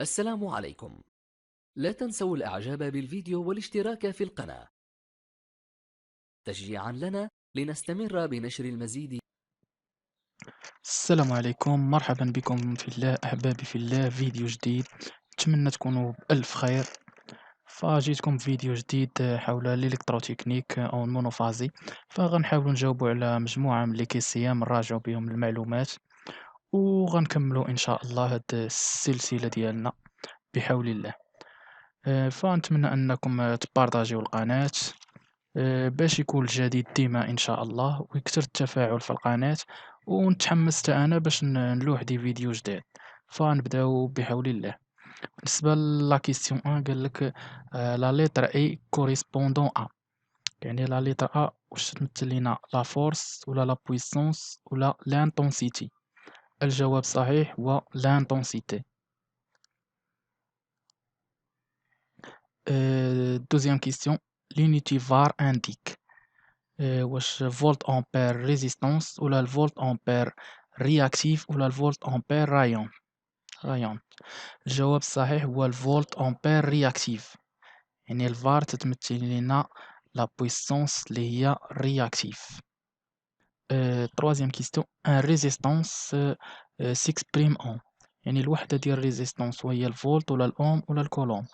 السلام عليكم. لا تنسوا الإعجاب بالفيديو والاشتراك في القناة تشجيعا لنا لنستمر بنشر المزيد. السلام عليكم، مرحبا بكم في الله أحبابي في الله، فيديو جديد. أتمنى تكونوا بألف خير. فجيتكم فيديو جديد حول الإلكتروتكنيك أو المونوفازي. فغنحاولوا نجاوبوا على مجموعة من الكيسيام نراجعوا بهم المعلومات، وغنكملوا إن شاء الله هاد السلسلة ديالنا بحول الله. فنتمنى أنكم تبارطاجيو القناة باش يكون الجديد ديما إن شاء الله، ويكتر التفاعل في القناة، ونتحمس حتى أنا باش نلوح دي فيديو جداد. فنبداو بحول الله. بالنسبة لا كيسيون 1 قالك لا لتر A correspondant à، يعني لا لتر A واش تمثل لينا لا فورس ولا لا بويسونس ولا لانتونسيتي؟ الجواب صحيح هو لانتونسيتي. دوزيام كيسيون، l'unité var indique واش فولت أمبير ريزيستانس ولا الفولت أمبير رياكتيف ولا الفولت أمبير رايون؟ الجواب الصحيح هو الفولت أمبير رياكتيف، يعني الفار تتمثل لنا لا بويسونس اللي هي رياكتيف. troisième question، ان ريزيستانس سيكسبريم اون، يعني الوحدة ديال الريزيستانس وهي الفولت ولا الأوم ولا الكولوم؟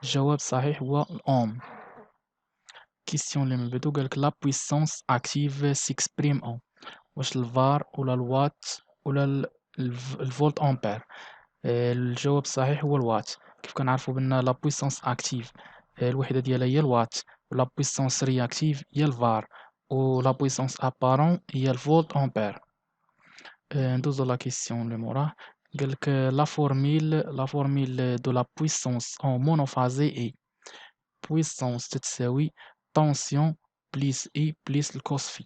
الجواب الصحيح هو الأوم. كيسيون اللي من بعدو قالك لا بويسونس اكتيف سيكسبريم اون، واش الفار ولا الوات ولا الفولت امبير؟ الجواب الصحيح هو الوات. كيف كنعرفوا بان لا بويسونس اكتيف الوحده ديالها هي الوات، ولا بويسونس رياكتيف هي الفار، ولا بويسونس ابارون هي الفولت امبير. ندوزو لا كيسيون اللي موراه. قالك لا فورميل دو لا بويسونس اون مونوفازي اي، بويسونس تتساوي طونسيون بليس اي بليس الكوس في،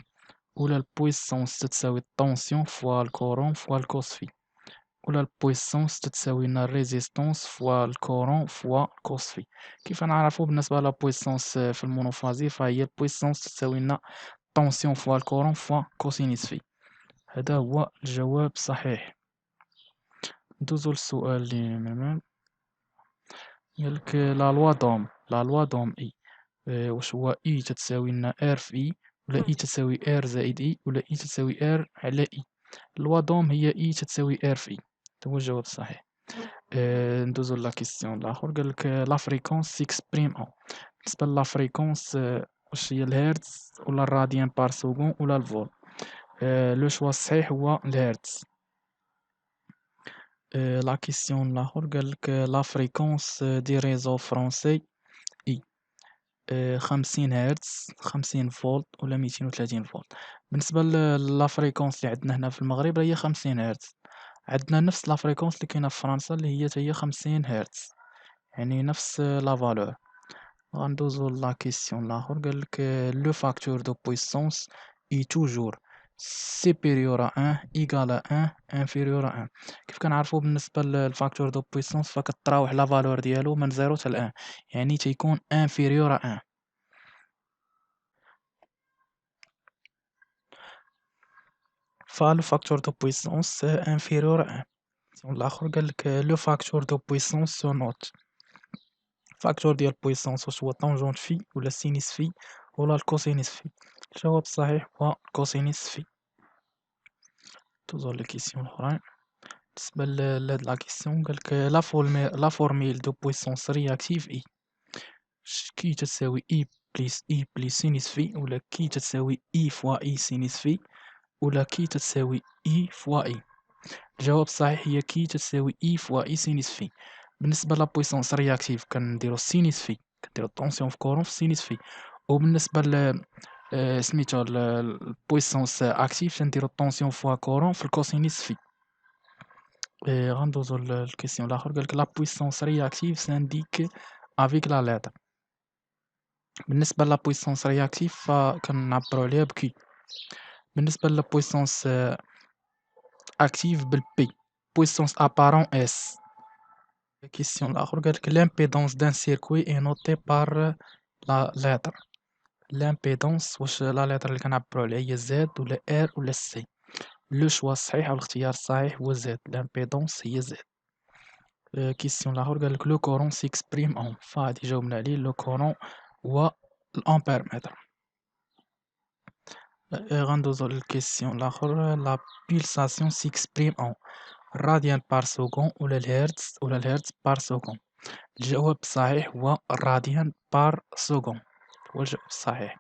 ولا البويسونس تتساوي الطونسيون فوا الكورون فوا الكوس في، ولا البويسونس تتساوي لنا الريزيستونس فوا الكورون فوا الكوس في؟ كيف نعرفو بالنسبة لا بويسونس في المونوفازي فهي البويسونس تتساوي لنا طونسيون فوا الكورون فوا كوسينيس في. هذا هو الجواب الصحيح. ندوزو للسؤال اللي من قالك لا لوا دوم اي، واش هو اي تتساوي لنا ار في اي، ولا اي تتساوي ار زائد اي، ولا اي تتساوي ار على اي؟ لوا دوم هي اي تتساوي ار في اي، هو الجواب الصحيح. ندوزو لا كيسيون لاخر قالك لا فريكونس سيكسبريم اون، بالنسبة لا فريكونس واش هي الهرتز ولا الراديان بار سكون ولا الفولت؟ لو شوا الصحيح هو الهرتز. لا كيسيون لاخر قالك لا فريكونس دي ريزو فرونسي اي، 50 هرتز، 50 فولت ولا 230 فولت؟ بالنسبة لا فريكونس اللي عندنا هنا في المغرب هي 50 هرتز. عندنا نفس لا فريكونس اللي كاينة في فرنسا اللي هي تاهي 50 هرتز، يعني نفس لا فالور. غندوزو لا كيسيون لاخر قالك لو فاكتور دو بويسونس اي توجور سيبيريور ا 1 ايكال ا 1 انفيريور ا 1؟ كيف كنعرفو بالنسبة للفاكتور دو بويسونس فكتراوح لا فالور ديالو من 0 حتى ل 1، يعني تيكون انفيريور ا 1. فلو فاكتور دو بويسونس انفيريور ا 1. والآخر قالك لو فاكتور دو بويسونس سو نوت، فاكتور ديال بويسونس واش هو طونجونت في ولا سينيس في ولا الكوسينيس في؟ الجواب الصحيح هو الكوسينيس في. توزور لي كيسيون الاخرين. بالنسبة لهاد لا كيسيون قالك لا فورميل دو بويسونس رياكتيف اي، كي تساوي اي بليس سينيس في، ولا كي تساوي اي فوا اي سينيس في، ولا كي تساوي اي فوا اي؟ الجواب الصحيح هي كي تساوي اي فوا اي سينيس في. بالنسبة لا بويسونس رياكتيف كنديرو سينيس في، كنديرو طونسيون في كورون في سينيس في. وبالنسبة سميتو البويسونس اكتيف تنديرو طونسيون فوا كورون في الكوسينيس في. غندوزو للكيسيون لاخر قالك لا بويسونس رياكتيف سانديك افيك لا لتر. بالنسبة لا بويسونس رياكتيف فكنعبرو عليها بكي. بالنسبة لا بويسونس اكتيف بالبي، بويسونس ابارون اس. كيسيون الآخر قالك لامبيدونس دان سيركوي اي نوتي بار لا لتر. لامبيدونس واش لا لتر اللي كنعبرو عليها هي زد ولا ار ولا سي؟ لو شوا الصحيح او الاختيار الصحيح هو زد، لامبيدونس هي زد. كيسيون لاخر قال لك لو كورون سيكسبريم اون، فغادي جاوبنا عليه لو كورون هو الامبيرمتر. غندوزو للكيسيون لاخر، لا بولساسيون سيكسبريم اون راديان بار سكون ولا الهرتز بار سكون. الجواب الصحيح هو الراديان بار سكون، هو الجواب الصحيح.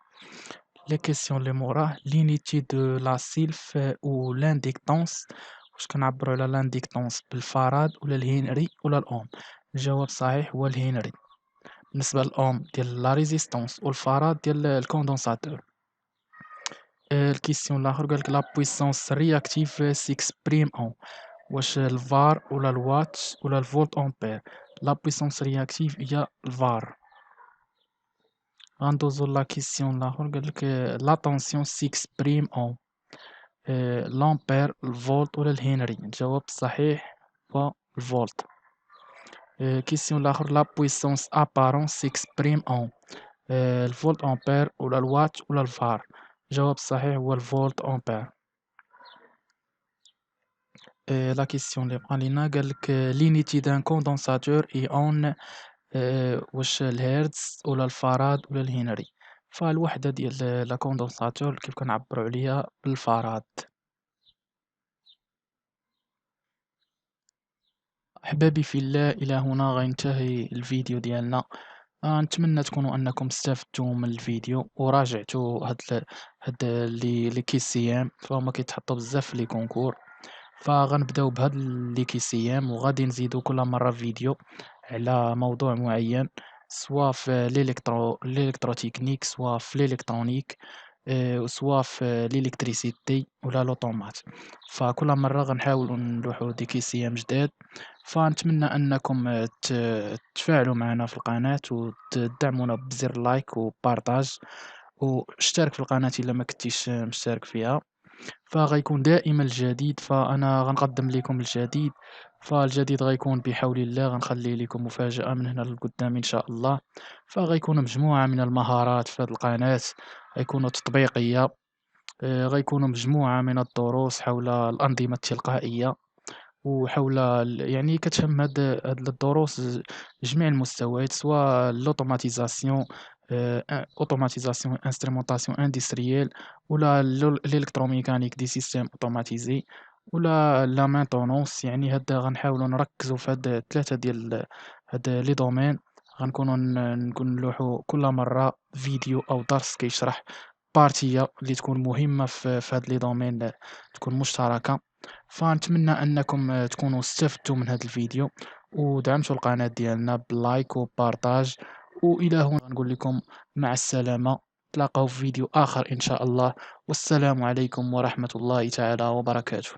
لي كيسيون لي موراه، لينيتي دو لا سيلف و لانديكتونس، واش كنعبرو على لانديكتونس بالفاراد ولا الهنري ولا الأوم؟ الجواب الصحيح هو الهنري. بالنسبة للأوم ديال لا ريزيستونس والفاراد ديال الكوندونساتور. الكيسيون لاخر قالك لا بويسونس رياكتيف سيكسبريم اون، واش الفار ولا الوات ولا الفولت امبير؟ لا بويسونس رياكتيف هي الفار. غندوزو لا كيسيون لاخر قالك لا طونسيون سيكسبريم اون، لامبير الفولت ولا الهنري؟ الجواب الصحيح هو الفولت. كيسيون لاخر لا بويسونس ابارون سيكسبريم اون، الفولت امبير ولا الوات ولا الفار؟ الجواب الصحيح هو الفولت امبير. لا كيسيون لي بقى لينا قالك لينيتي دان كوندونساتور اي اون، واش الهرتز ولا الفاراد ولا الهنري؟ فالوحدة ديال لا كوندونساتور كيف كنعبرو عليها بالفاراد. أحبابي في الله، إلى هنا غينتهي الفيديو ديالنا. نتمنى تكونوا أنكم استفدتوا من الفيديو وراجعتوا هاد لي كيسيام، فهما كيتحطوا بزاف في لي كونكور. فغنبداو بهاد لي كيسيام وغادي نزيدو كل مرة فيديو على موضوع معين، سوا في الإلكتروتكنيك، سوا في الإلكترونيك، سوا في الإلكتريسيتي ولا لوطومات. فكل مرة غنحاولو نلوحو دي كيسيام جداد. فنتمنى أنكم تفاعلوا معنا في القناة وتدعمونا بزر لايك وبارطاج، واشترك في القناة إلا ما كنتيش مشترك فيها. فغيكون دائما الجديد، فأنا غنقدم لكم الجديد. فالجديد غيكون بحول الله، غنخلي لكم مفاجأة من هنا للقدام إن شاء الله. فغيكون مجموعة من المهارات في هذه القناة، غيكونوا تطبيقية، غيكونوا مجموعة من الدروس حول الأنظمة التلقائية، وحول يعني كتشمل هاد الدروس جميع المستويات، سواء l'automatisation، automatisation instrumentation industrielle، ولا l'électromécanique des systèmes automatisés، ولا la maintenance. يعني هاد غنحاولوا نركزوا في هاد 3 ديال هاد لي دومين. غنكونوا نلوحوا كل مرة فيديو أو درس كيشرح بارتية اللي تكون مهمة في هاد لي دومين، تكون مشتركة. فنتمنى أنكم تكونوا استفدتوا من هذا الفيديو ودعمتوا القناة ديالنا باللايك وبارطاج. وإلى هنا نقول لكم مع السلامة، تلاقوا في فيديو آخر إن شاء الله، والسلام عليكم ورحمة الله تعالى وبركاته.